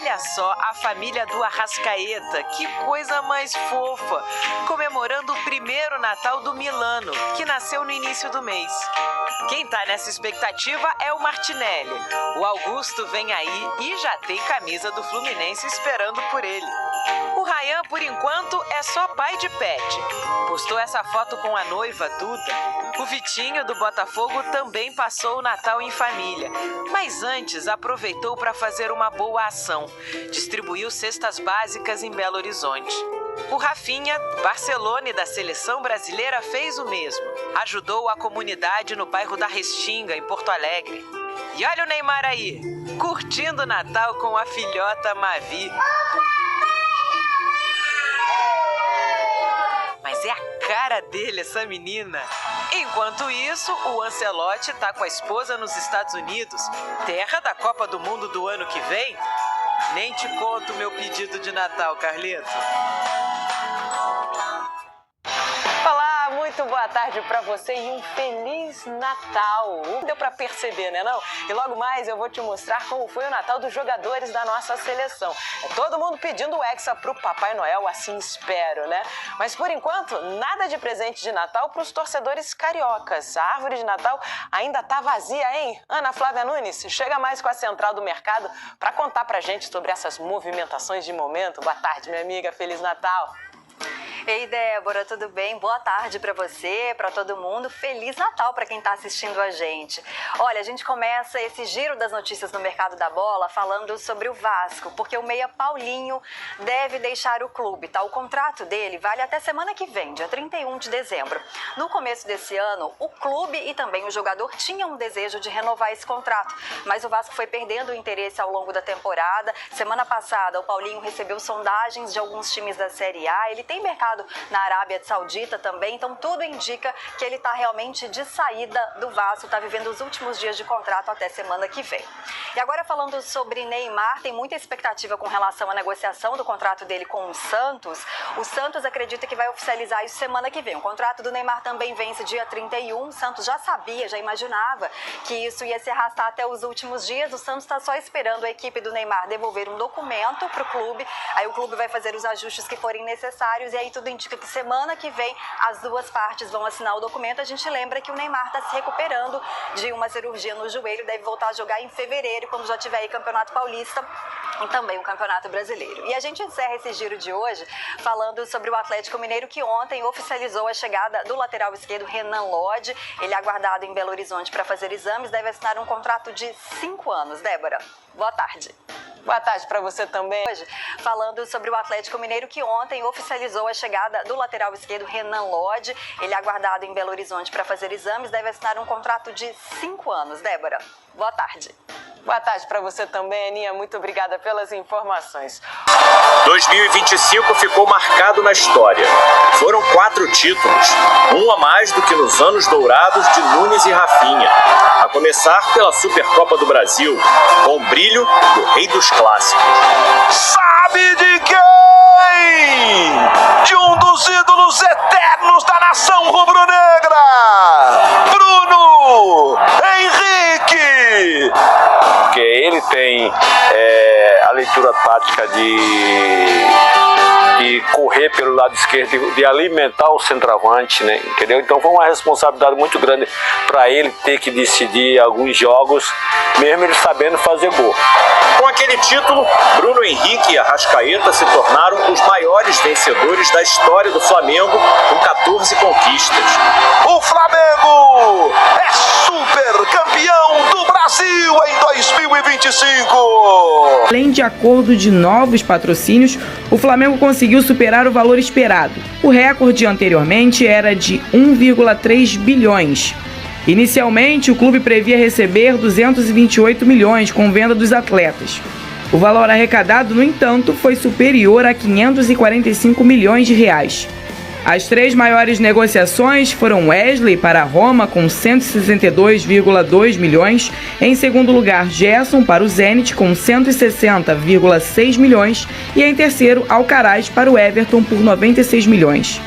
Olha só a família do Arrascaeta, que coisa mais fofa, comemorando o primeiro Natal do Milano, que nasceu no início do mês. Quem tá nessa expectativa é o Martinelli. O Augusto vem aí e já tem camisa do Fluminense esperando por ele. O Ryan, por enquanto, é só pai de pet. Postou essa foto com a noiva Duda. O Vitinho, do Botafogo, também passou o Natal em família, mas antes aproveitou para fazer uma boa ação. Distribuiu cestas básicas em Belo Horizonte. O Rafinha, Barcelona da seleção brasileira, fez o mesmo. Ajudou a comunidade no bairro da Restinga, em Porto Alegre. E olha o Neymar aí, curtindo o Natal com a filhota Mavi. Mas é a cara dele, essa menina. Enquanto isso, o Ancelotti tá com a esposa nos Estados Unidos, terra da Copa do Mundo do ano que vem. Nem te conto o meu pedido de Natal, Carlito. Olá, muito boa tarde pra você e um Feliz Natal. Deu pra perceber, né não? E logo mais eu vou te mostrar como foi o Natal dos jogadores da nossa seleção. É todo mundo pedindo o Hexa pro Papai Noel, assim espero, né? Mas por enquanto, nada de presente de Natal pros torcedores cariocas. A árvore de Natal ainda tá vazia, hein? Ana Flávia Nunes, chega mais com a Central do Mercado pra contar pra gente sobre essas movimentações de momento. Boa tarde, minha amiga. Feliz Natal. Ei, Débora, tudo bem? Boa tarde para você, para todo mundo. Feliz Natal para quem está assistindo a gente. Olha, a gente começa esse giro das notícias no mercado da bola falando sobre o Vasco, porque o meia Paulinho deve deixar o clube, tá? O contrato dele vale até semana que vem, dia 31 de dezembro. No começo desse ano, o clube e também o jogador tinham um desejo de renovar esse contrato, mas o Vasco foi perdendo o interesse ao longo da temporada. Semana passada, o Paulinho recebeu sondagens de alguns times da Série A. Ele tem mercado na Arábia Saudita também, então tudo indica que ele está realmente de saída do Vasco, está vivendo os últimos dias de contrato até semana que vem. E agora falando sobre Neymar, tem muita expectativa com relação à negociação do contrato dele com o Santos. O Santos acredita que vai oficializar isso semana que vem. O contrato do Neymar também vence dia 31, o Santos já sabia, já imaginava que isso ia se arrastar até os últimos dias. O Santos está só esperando a equipe do Neymar devolver um documento para o clube, aí o clube vai fazer os ajustes que forem necessários e aí tudo indica que semana que vem as duas partes vão assinar o documento. A gente lembra que o Neymar está se recuperando de uma cirurgia no joelho, deve voltar a jogar em fevereiro, quando já tiver aí Campeonato Paulista e também o Campeonato Brasileiro. E a gente encerra esse giro de hoje falando sobre o Atlético Mineiro, que ontem oficializou a chegada do lateral esquerdo Renan Lodge. Ele é aguardado em Belo Horizonte para fazer exames, deve assinar um contrato de 5 anos. Débora, boa tarde. Boa tarde para você também. Hoje, falando sobre o Atlético Mineiro, que ontem oficializou a chegada do lateral esquerdo Renan Lodge. Ele é aguardado em Belo Horizonte para fazer exames, deve assinar um contrato de 5 anos. Débora, boa tarde. Boa tarde para você também, Aninha. Muito obrigada pelas informações. 2025 ficou marcado na história. Foram 4 títulos, um a mais do que nos anos dourados de Nunes e Rafinha. A começar pela Supercopa do Brasil, com o brilho do rei dos clássicos. Sabe de quem? De um dos ídolos eternos da nação rubro-negra, Bruno Henrique. Porque ele tem a leitura tática de correr pelo lado esquerdo, de alimentar o centroavante, né? Entendeu? Então foi uma responsabilidade muito grande para ele ter que decidir alguns jogos, mesmo ele sabendo fazer gol. Com aquele título, Bruno Henrique e Arrascaeta se tornaram os maiores vencedores da história do Flamengo, com 14 conquistas. O Flamengo é super campeão do Brasil em 2025. Além de acordo de novos patrocínios, o Flamengo conseguiu superar o valor esperado. O recorde anteriormente era de 1,3 bilhões. Inicialmente, o clube previa receber 228 milhões com venda dos atletas. O valor arrecadado, no entanto, foi superior a 545 milhões de reais. As 3 maiores negociações foram Wesley para Roma com 162,2 milhões, em segundo lugar Gerson para o Zenit com 160,6 milhões e em terceiro Alcaraz para o Everton por 96 milhões.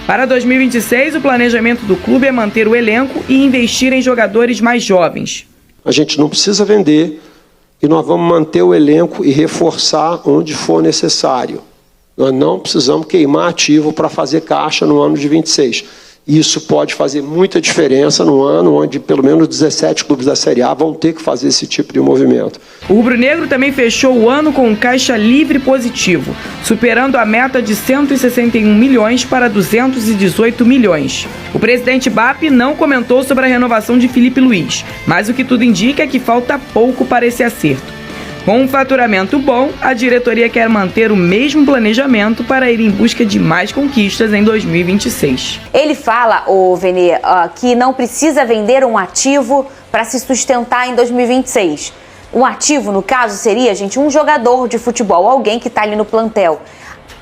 Para 2026, o planejamento do clube é manter o elenco e investir em jogadores mais jovens. A gente não precisa vender e nós vamos manter o elenco e reforçar onde for necessário. Nós não precisamos queimar ativo para fazer caixa no ano de 26. Isso pode fazer muita diferença no ano onde pelo menos 17 clubes da Série A vão ter que fazer esse tipo de movimento. O rubro-negro também fechou o ano com um caixa livre positivo, superando a meta de 161 milhões para 218 milhões. O presidente BAP não comentou sobre a renovação de Felipe Luiz, mas o que tudo indica é que falta pouco para esse acerto. Com um faturamento bom, a diretoria quer manter o mesmo planejamento para ir em busca de mais conquistas em 2026. Ele fala, Vene, que não precisa vender um ativo para se sustentar em 2026. Um ativo, no caso, seria, gente, um jogador de futebol, alguém que está ali no plantel.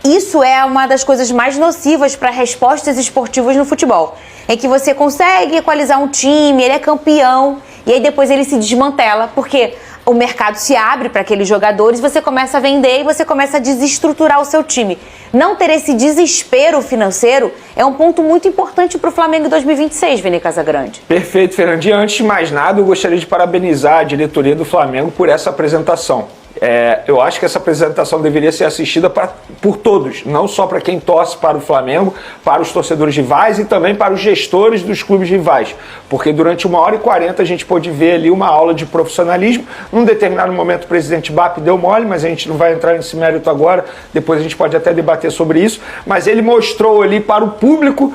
Isso é uma das coisas mais nocivas para respostas esportivas no futebol. É que você consegue equalizar um time, ele é campeão, e aí depois ele se desmantela, porque o mercado se abre para aqueles jogadores, você começa a vender e você começa a desestruturar o seu time. Não ter esse desespero financeiro é um ponto muito importante para o Flamengo em 2026, Vene Casagrande. Perfeito, Fernandinha. Antes de mais nada, eu gostaria de parabenizar a diretoria do Flamengo por essa apresentação. Eu acho que essa apresentação deveria ser assistida por todos, não só para quem torce para o Flamengo, para os torcedores rivais e também para os gestores dos clubes rivais, porque durante 1h40 a gente pôde ver ali uma aula de profissionalismo. Num determinado momento o presidente BAP deu mole, mas a gente não vai entrar nesse mérito agora, depois a gente pode até debater sobre isso, mas ele mostrou ali para o público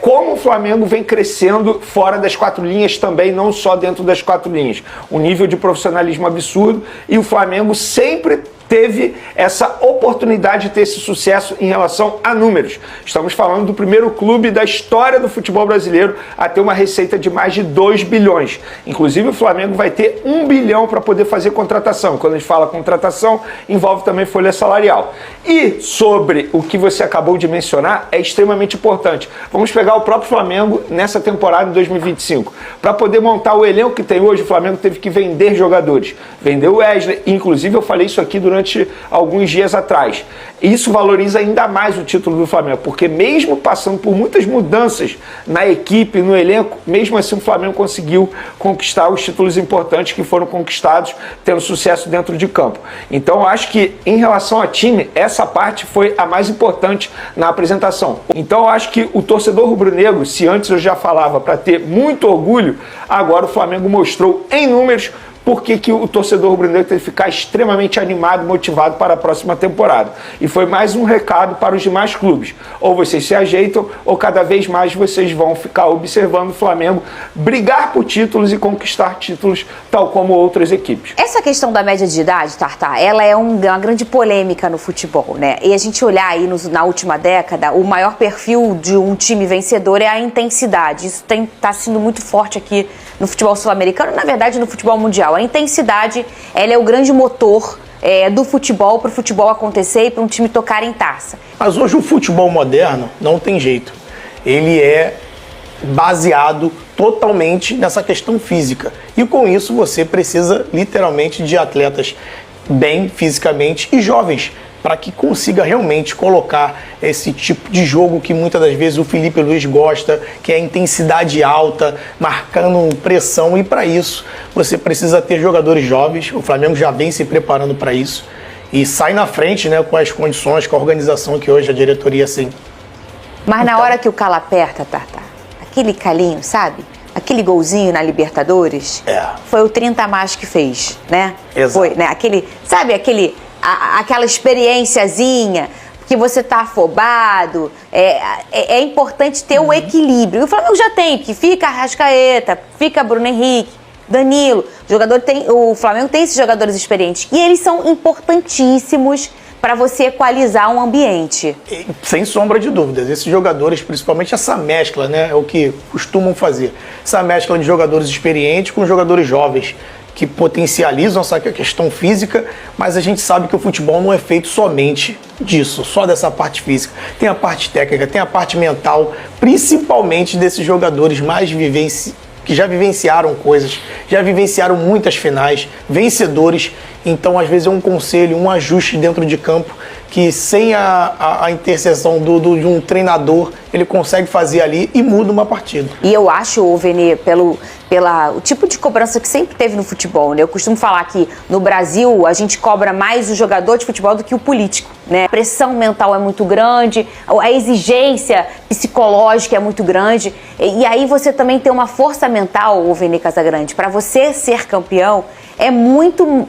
como o Flamengo vem crescendo fora das quatro linhas também, não só dentro das quatro linhas. Um nível de profissionalismo absurdo, e o Flamengo sempre teve essa oportunidade de ter esse sucesso em relação a números. Estamos falando do primeiro clube da história do futebol brasileiro a ter uma receita de mais de 2 bilhões. Inclusive o Flamengo vai ter 1 bilhão para poder fazer contratação. Quando a gente fala contratação, envolve também folha salarial. E sobre o que você acabou de mencionar, é extremamente importante. Vamos pegar o próprio Flamengo nessa temporada de 2025. Para poder montar o elenco que tem hoje, o Flamengo teve que vender jogadores. Vendeu o Wesley, inclusive eu falei isso aqui durante alguns dias atrás. Isso valoriza ainda mais o título do Flamengo, porque mesmo passando por muitas mudanças na equipe, no elenco, mesmo assim o Flamengo conseguiu conquistar os títulos importantes que foram conquistados, tendo sucesso dentro de campo. Então eu acho que em relação ao time, essa parte foi a mais importante na apresentação. Então eu acho que o torcedor rubro-negro, se antes eu já falava para ter muito orgulho, agora o Flamengo mostrou em números por que o torcedor rubro-negro tem que ficar extremamente animado, motivado para a próxima temporada. E foi mais um recado para os demais clubes. Ou vocês se ajeitam, ou cada vez mais vocês vão ficar observando o Flamengo brigar por títulos e conquistar títulos, tal como outras equipes. Essa questão da média de idade, Tartá, ela é uma grande polêmica no futebol, né? E a gente olhar aí na última década, o maior perfil de um time vencedor é a intensidade. Isso está sendo muito forte aqui no futebol sul-americano, na verdade no futebol mundial. A intensidade, ela é o grande motor do futebol, para o futebol acontecer e para um time tocar em taça. Mas hoje o futebol moderno não tem jeito. Ele é baseado totalmente nessa questão física. E com isso você precisa literalmente de atletas bem fisicamente e jovens, para que consiga realmente colocar esse tipo de jogo que muitas das vezes o Felipe Luiz gosta, que é a intensidade alta, marcando pressão, e para isso você precisa ter jogadores jovens. O Flamengo já vem se preparando para isso e sai na frente, né, com as condições, com a organização que hoje a diretoria tem. Mas na hora que o calo aperta, Tartá, aquele calinho, sabe? Aquele golzinho na Libertadores, foi o 30 a mais que fez, né? Exato. Foi, né? Aquela experiênciazinha, que você tá afobado, é importante ter o equilíbrio. E o Flamengo já tem, que fica Arrascaeta, fica Bruno Henrique, Danilo. O Flamengo tem esses jogadores experientes e eles são importantíssimos para você equalizar um ambiente. Sem sombra de dúvidas, esses jogadores, principalmente essa mescla, né, é o que costumam fazer. Essa mescla de jogadores experientes com jogadores jovens, que potencializam essa questão física, mas a gente sabe que o futebol não é feito somente disso, só dessa parte física. Tem a parte técnica, tem a parte mental, principalmente desses jogadores que já vivenciaram coisas, já vivenciaram muitas finais, vencedores. Então, às vezes é um conselho, um ajuste dentro de campo que sem a interseção de um treinador, ele consegue fazer ali e muda uma partida. E eu acho, Vene, pelo tipo de cobrança que sempre teve no futebol, né? Eu costumo falar que no Brasil a gente cobra mais o jogador de futebol do que o político, né? A pressão mental é muito grande, a exigência psicológica é muito grande, e aí você também tem uma força mental, Vene Casagrande, para você ser campeão.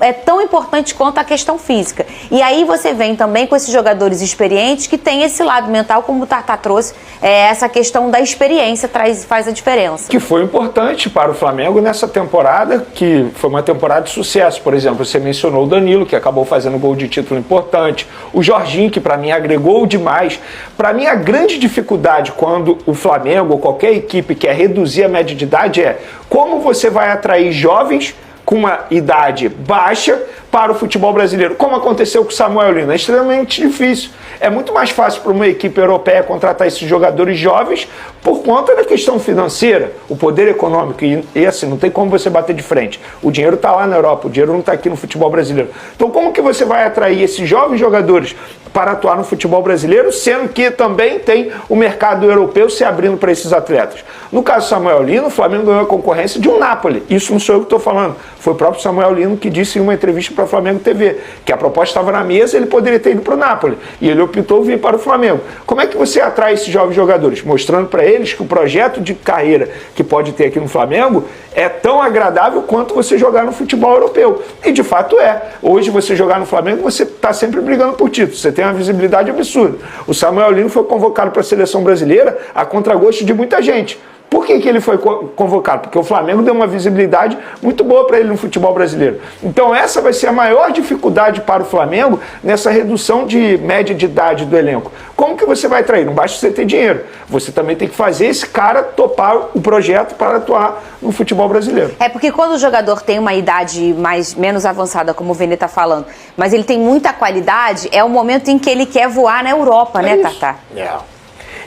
É tão importante quanto a questão física. E aí você vem também com esses jogadores experientes que tem esse lado mental, como o Tartá trouxe, essa questão da experiência faz a diferença. Que foi importante para o Flamengo nessa temporada, que foi uma temporada de sucesso. Por exemplo, você mencionou o Danilo, que acabou fazendo gol de título importante, o Jorginho, que para mim agregou demais. Para mim a grande dificuldade quando o Flamengo ou qualquer equipe quer reduzir a média de idade é como você vai atrair jovens com uma idade baixa para o futebol brasileiro, como aconteceu com o Samuel Lino. É extremamente difícil. É muito mais fácil para uma equipe europeia contratar esses jogadores jovens por conta da questão financeira, o poder econômico, e assim, não tem como você bater de frente. O dinheiro está lá na Europa, o dinheiro não está aqui no futebol brasileiro. Então como que você vai atrair esses jovens jogadores para atuar no futebol brasileiro, sendo que também tem o mercado europeu se abrindo para esses atletas? No caso do Samuel Lino, o Flamengo ganhou a concorrência de um Napoli. Isso não sou eu que estou falando. Foi o próprio Samuel Lino que disse em uma entrevista para a Flamengo TV que a proposta estava na mesa e ele poderia ter ido para o Napoli. E ele optou vir para o Flamengo. Como é que você atrai esses jovens jogadores? Mostrando para eles que o projeto de carreira que pode ter aqui no Flamengo é tão agradável quanto você jogar no futebol europeu. E de fato é. Hoje você jogar no Flamengo, você está sempre brigando por título. Você tem uma visibilidade absurda. O Samuel Lino foi convocado para a seleção brasileira a contragosto de muita gente. Por que ele foi convocado? Porque o Flamengo deu uma visibilidade muito boa para ele no futebol brasileiro. Então essa vai ser a maior dificuldade para o Flamengo nessa redução de média de idade do elenco. Como que você vai atrair? Não basta você ter dinheiro. Você também tem que fazer esse cara topar o projeto para atuar no futebol brasileiro. É porque quando o jogador tem uma idade menos avançada, como o Vene está falando, mas ele tem muita qualidade, é o momento em que ele quer voar na Europa, né, Tartá?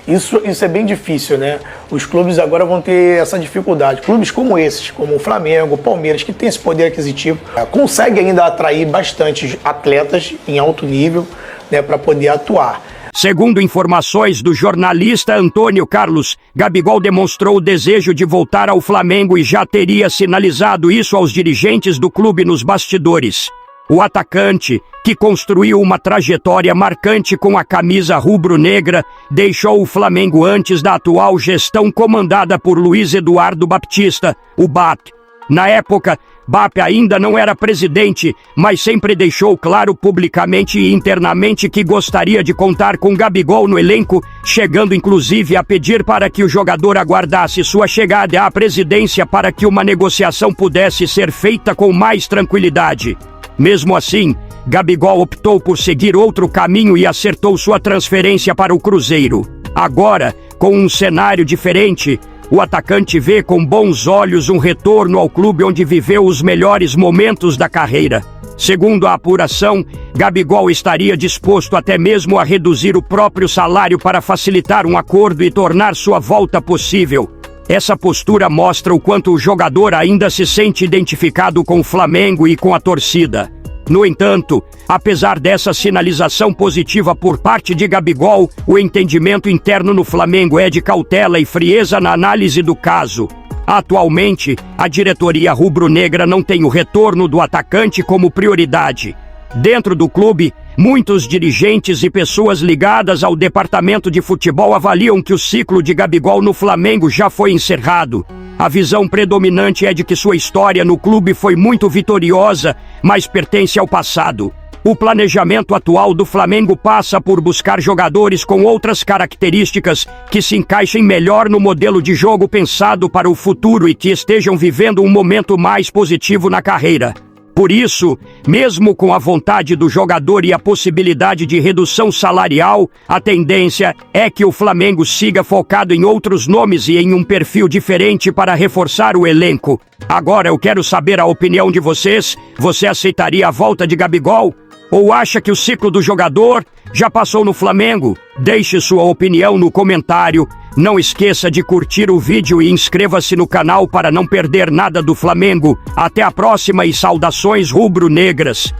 Isso é bem difícil, né? Os clubes agora vão ter essa dificuldade. Clubes como esses, como o Flamengo, o Palmeiras, que tem esse poder aquisitivo, conseguem ainda atrair bastante atletas em alto nível, né, para poder atuar. Segundo informações do jornalista Antônio Carlos, Gabigol demonstrou o desejo de voltar ao Flamengo e já teria sinalizado isso aos dirigentes do clube nos bastidores. O atacante, que construiu uma trajetória marcante com a camisa rubro-negra, deixou o Flamengo antes da atual gestão comandada por Luiz Eduardo Baptista, o BAP. Na época, BAP ainda não era presidente, mas sempre deixou claro publicamente e internamente que gostaria de contar com Gabigol no elenco, chegando inclusive a pedir para que o jogador aguardasse sua chegada à presidência para que uma negociação pudesse ser feita com mais tranquilidade. Mesmo assim, Gabigol optou por seguir outro caminho e acertou sua transferência para o Cruzeiro. Agora, com um cenário diferente, o atacante vê com bons olhos um retorno ao clube onde viveu os melhores momentos da carreira. Segundo a apuração, Gabigol estaria disposto até mesmo a reduzir o próprio salário para facilitar um acordo e tornar sua volta possível. Essa postura mostra o quanto o jogador ainda se sente identificado com o Flamengo e com a torcida. No entanto, apesar dessa sinalização positiva por parte de Gabigol, o entendimento interno no Flamengo é de cautela e frieza na análise do caso. Atualmente, a diretoria rubro-negra não tem o retorno do atacante como prioridade. Dentro do clube, muitos dirigentes e pessoas ligadas ao departamento de futebol avaliam que o ciclo de Gabigol no Flamengo já foi encerrado. A visão predominante é de que sua história no clube foi muito vitoriosa, mas pertence ao passado. O planejamento atual do Flamengo passa por buscar jogadores com outras características que se encaixem melhor no modelo de jogo pensado para o futuro e que estejam vivendo um momento mais positivo na carreira. Por isso, mesmo com a vontade do jogador e a possibilidade de redução salarial, a tendência é que o Flamengo siga focado em outros nomes e em um perfil diferente para reforçar o elenco. Agora eu quero saber a opinião de vocês. Você aceitaria a volta de Gabigol? Ou acha que o ciclo do jogador já passou no Flamengo? Deixe sua opinião no comentário. Não esqueça de curtir o vídeo e inscreva-se no canal para não perder nada do Flamengo. Até a próxima e saudações rubro-negras!